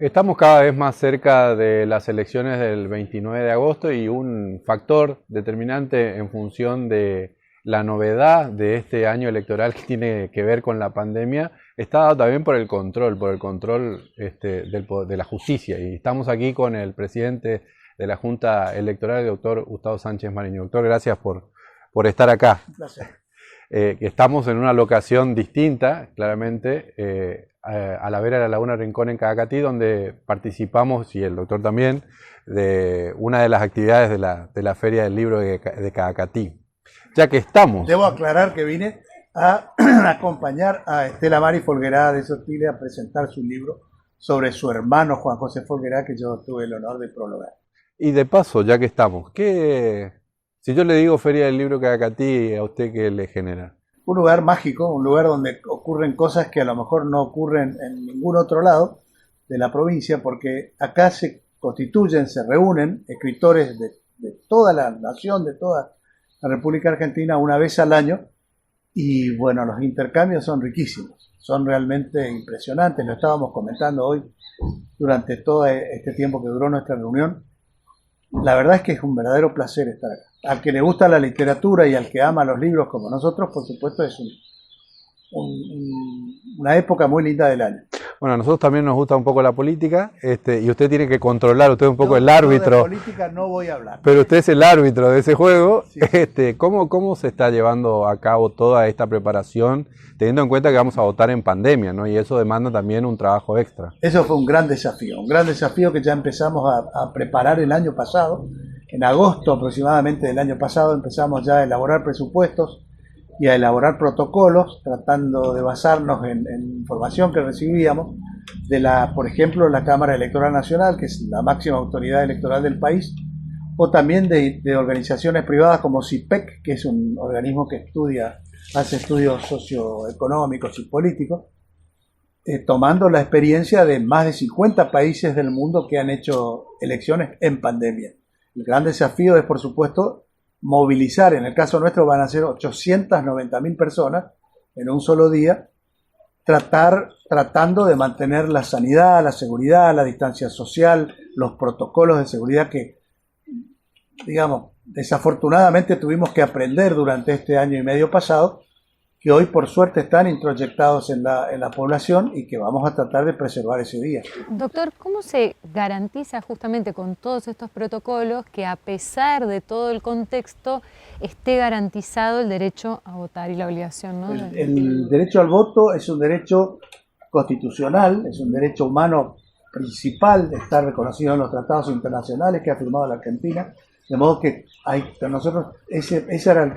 Estamos cada vez más cerca de las elecciones del 29 de agosto y un factor determinante en función de la novedad de este año electoral que tiene que ver con la pandemia está dado también por el control de la justicia. Y estamos aquí con el presidente de la Junta Electoral, el doctor Gustavo Sánchez Mariño. Doctor, gracias por estar acá. Un placer. Estamos en una locación distinta, claramente, a la vera de la Laguna Rincón en Caacatí, donde participamos, y el doctor también, de una de las actividades de la Feria del Libro de Caacatí. Ya que estamos... Debo aclarar que vine a acompañar a Estela Mari Folguerá de Sotile a presentar su libro sobre su hermano Juan José Folguerá, que yo tuve el honor de prologar. Y de paso, ya que estamos, si yo le digo Feria del Libro Caacatí, ¿a usted qué le genera? Un lugar mágico, un lugar donde ocurren cosas que a lo mejor no ocurren en ningún otro lado de la provincia, porque acá se constituyen, se reúnen escritores de toda la nación, de toda la República Argentina una vez al año, y bueno, los intercambios son riquísimos, son realmente impresionantes. Lo estábamos comentando hoy durante todo este tiempo que duró nuestra reunión. La verdad es que es un verdadero placer estar acá. Al que le gusta la literatura y al que ama los libros como nosotros, por supuesto, es una época muy linda del año. Bueno, a nosotros también nos gusta un poco la política, y usted tiene que controlar, usted es un poco el árbitro. De política no voy a hablar. Pero usted es el árbitro de ese juego. Sí. ¿Cómo se está llevando a cabo toda esta preparación, teniendo en cuenta que vamos a votar en pandemia, ¿no? Y eso demanda también un trabajo extra. Eso fue un gran desafío que ya empezamos a preparar el año pasado. En agosto aproximadamente del año pasado empezamos ya a elaborar presupuestos y a elaborar protocolos, tratando de basarnos en información que recibíamos de por ejemplo, la Cámara Electoral Nacional, que es la máxima autoridad electoral del país, o también de organizaciones privadas como CIPEC, que es un organismo que hace estudios socioeconómicos y políticos, tomando la experiencia de más de 50 países del mundo que han hecho elecciones en pandemia. El gran desafío es, por supuesto, movilizar. En el caso nuestro van a ser 890.000 personas en un solo día, tratando de mantener la sanidad, la seguridad, la distancia social, los protocolos de seguridad que, digamos, desafortunadamente tuvimos que aprender durante este año y medio pasado, que hoy por suerte están introyectados en la población y que vamos a tratar de preservar ese día. Doctor, ¿cómo se garantiza justamente con todos estos protocolos que a pesar de todo el contexto esté garantizado el derecho a votar y la obligación, ¿no? El derecho al voto es un derecho constitucional, es un derecho humano principal, está reconocido en los tratados internacionales que ha firmado la Argentina, de modo que nosotros ese era el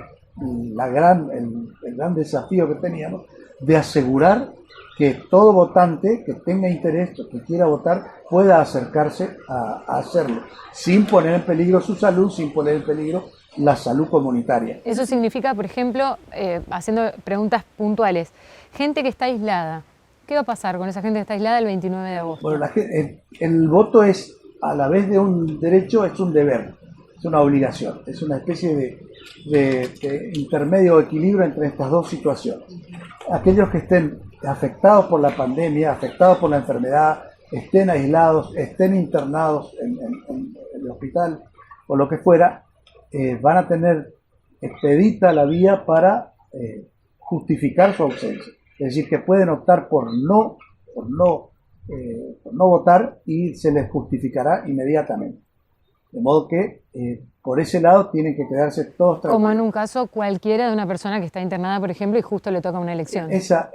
gran desafío que teníamos, de asegurar que todo votante que tenga interés o que quiera votar pueda acercarse a hacerlo, sin poner en peligro su salud, sin poner en peligro la salud comunitaria. Eso significa, por ejemplo, haciendo preguntas puntuales, gente que está aislada, ¿qué va a pasar con esa gente que está aislada el 29 de agosto? Bueno, el voto es, a la vez de un derecho, es un deber, es una obligación, es una especie de intermedio equilibrio entre estas dos situaciones. Aquellos que estén afectados por la pandemia, afectados por la enfermedad, estén aislados, estén internados en el hospital o lo que fuera, van a tener expedita la vía para justificar su ausencia. Es decir, que pueden optar por no votar y se les justificará inmediatamente. De modo que por ese lado tienen que quedarse todos tranquilos. Como en un caso cualquiera de una persona que está internada, por ejemplo, y justo le toca una elección. Esa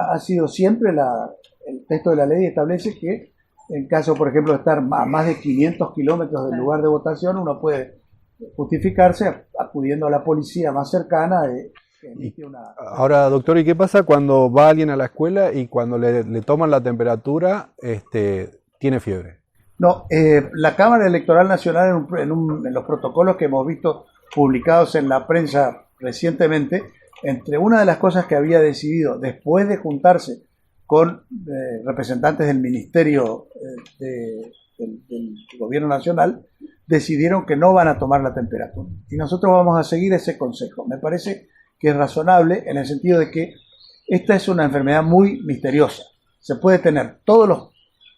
ha sido siempre el texto de la ley establece que en caso, por ejemplo, de estar a más de 500 kilómetros del lugar de votación, uno puede justificarse acudiendo a la policía más cercana. Ahora, doctor, ¿y qué pasa cuando va alguien a la escuela y cuando le toman la temperatura, tiene fiebre? No, la Cámara Electoral Nacional en los protocolos que hemos visto publicados en la prensa recientemente, entre una de las cosas que había decidido después de juntarse con representantes del Ministerio del Gobierno Nacional, decidieron que no van a tomar la temperatura. Y nosotros vamos a seguir ese consejo. Me parece que es razonable en el sentido de que esta es una enfermedad muy misteriosa. Se puede tener todos los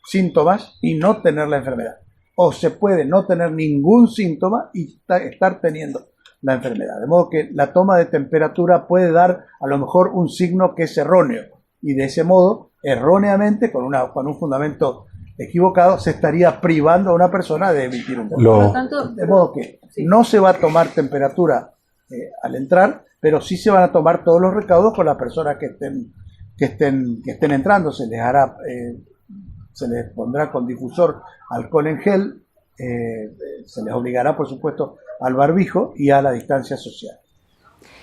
síntomas y no tener la enfermedad. O se puede no tener ningún síntoma y estar teniendo la enfermedad. De modo que la toma de temperatura puede dar a lo mejor un signo que es erróneo. Y de ese modo, erróneamente, con un fundamento equivocado, se estaría privando a una persona de emitir un veredicto. De modo que no se va a tomar temperatura al entrar, pero sí se van a tomar todos los recaudos con las personas que estén entrando. Se les pondrá con difusor alcohol en gel, se les obligará, por supuesto, al barbijo y a la distancia social.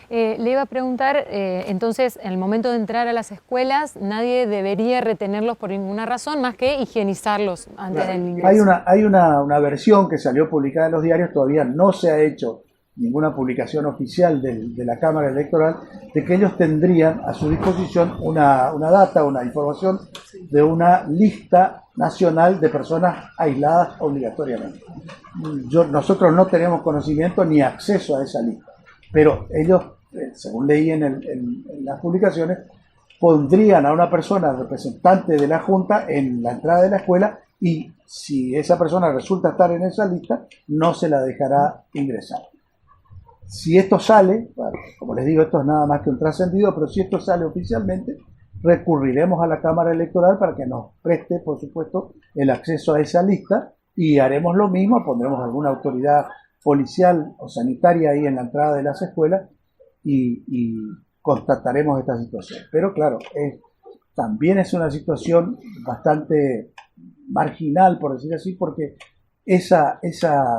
Le iba a preguntar, entonces, en el momento de entrar a las escuelas, nadie debería retenerlos por ninguna razón más que higienizarlos antes del ingreso. Hay una versión que salió publicada en los diarios, todavía no se ha hecho ninguna publicación oficial de la Cámara Electoral, de que ellos tendrían a su disposición una data, una información de una lista nacional de personas aisladas obligatoriamente. Nosotros no tenemos conocimiento ni acceso a esa lista, pero ellos, según leí en las publicaciones, pondrían a una persona representante de la Junta en la entrada de la escuela y si esa persona resulta estar en esa lista, no se la dejará ingresar. Si esto sale, bueno, como les digo, esto es nada más que un trascendido, pero si esto sale oficialmente, recurriremos a la Cámara Electoral para que nos preste, por supuesto, el acceso a esa lista y haremos lo mismo, pondremos alguna autoridad policial o sanitaria ahí en la entrada de las escuelas y constataremos esta situación. Pero claro, también es una situación bastante marginal, por decir así, porque esa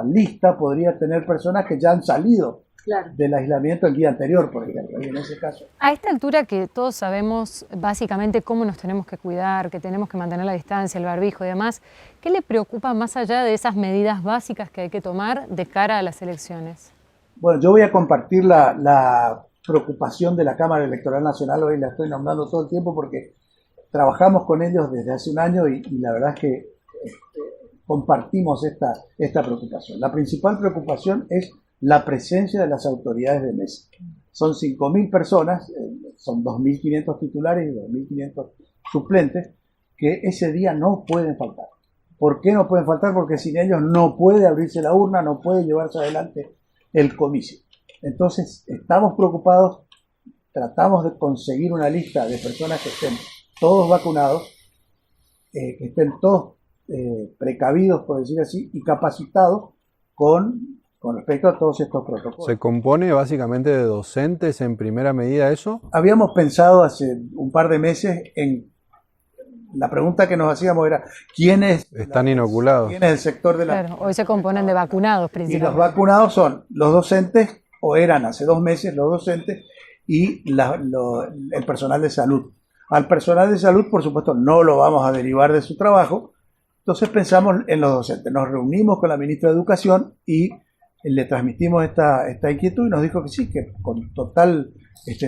lista podría tener personas que ya han salido del aislamiento el día anterior, por ejemplo, y en ese caso. A esta altura que todos sabemos básicamente cómo nos tenemos que cuidar, que tenemos que mantener la distancia, el barbijo y demás, ¿qué le preocupa más allá de esas medidas básicas que hay que tomar de cara a las elecciones? Bueno, yo voy a compartir la preocupación de la Cámara Electoral Nacional, hoy la estoy nombrando todo el tiempo porque trabajamos con ellos desde hace un año y la verdad es que compartimos esta preocupación. La principal preocupación es la presencia de las autoridades de mesa. Son 5.000 personas, son 2.500 titulares y 2.500 suplentes, que ese día no pueden faltar. ¿Por qué no pueden faltar? Porque sin ellos no puede abrirse la urna, no puede llevarse adelante el comicio. Entonces, estamos preocupados, tratamos de conseguir una lista de personas que estén todos vacunados, que estén todos precavidos, por decir así, y capacitados con respecto a todos estos protocolos. ¿Se compone básicamente de docentes en primera medida eso? Habíamos pensado hace un par de meses en... La pregunta que nos hacíamos era, ¿quiénes están inoculados? ¿Quién es el sector de la... Claro, hoy se componen de vacunados principalmente. Y los vacunados son los docentes, o eran hace 2 meses los docentes, y el personal de salud. Al personal de salud, por supuesto, no lo vamos a derivar de su trabajo, entonces pensamos en los docentes. Nos reunimos con la ministra de Educación y le transmitimos esta inquietud y nos dijo que sí, que con total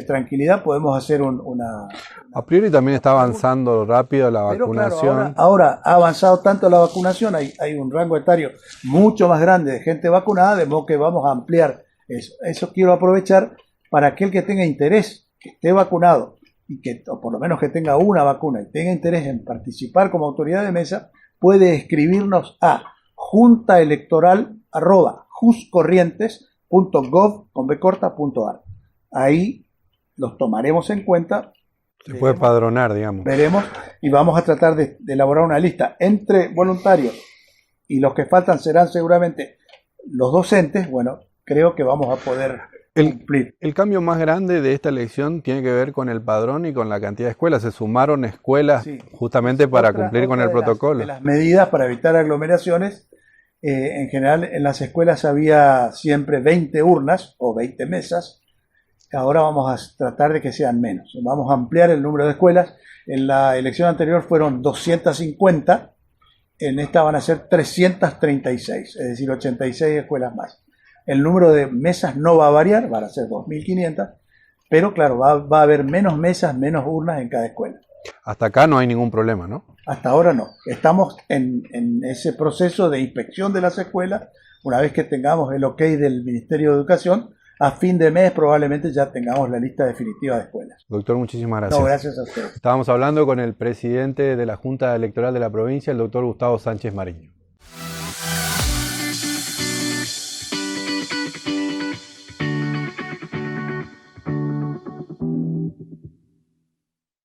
tranquilidad podemos hacer una... A priori también está avanzando rápido la vacunación. Claro, ahora ha avanzado tanto la vacunación, hay un rango etario mucho más grande de gente vacunada, de modo que vamos a ampliar eso. Eso quiero aprovechar para aquel que tenga interés, que esté vacunado, y o por lo menos que tenga una vacuna y tenga interés en participar como autoridad de mesa, puede escribirnos a juntaelectoral@juscorrientes.gov.ar. Ahí los tomaremos en cuenta. Se puede padronar, digamos. Veremos y vamos a tratar de elaborar una lista entre voluntarios y los que faltan serán seguramente los docentes. Bueno, creo que vamos a poder cumplir. El cambio más grande de esta elección tiene que ver con el padrón y con la cantidad de escuelas. Se sumaron escuelas justamente para cumplir con el protocolo. De las medidas para evitar aglomeraciones. En general, en las escuelas había siempre 20 urnas o 20 mesas. Ahora vamos a tratar de que sean menos. Vamos a ampliar el número de escuelas. En la elección anterior fueron 250. En esta van a ser 336, es decir, 86 escuelas más. El número de mesas no va a variar, van a ser 2.500, pero claro, va a haber menos mesas, menos urnas en cada escuela. Hasta acá no hay ningún problema, ¿no? Hasta ahora no. Estamos en ese proceso de inspección de las escuelas. Una vez que tengamos el ok del Ministerio de Educación, a fin de mes probablemente ya tengamos la lista definitiva de escuelas. Doctor, muchísimas gracias. No, gracias a ustedes. Estábamos hablando con el presidente de la Junta Electoral de la provincia, el doctor Gustavo Sánchez Mariño.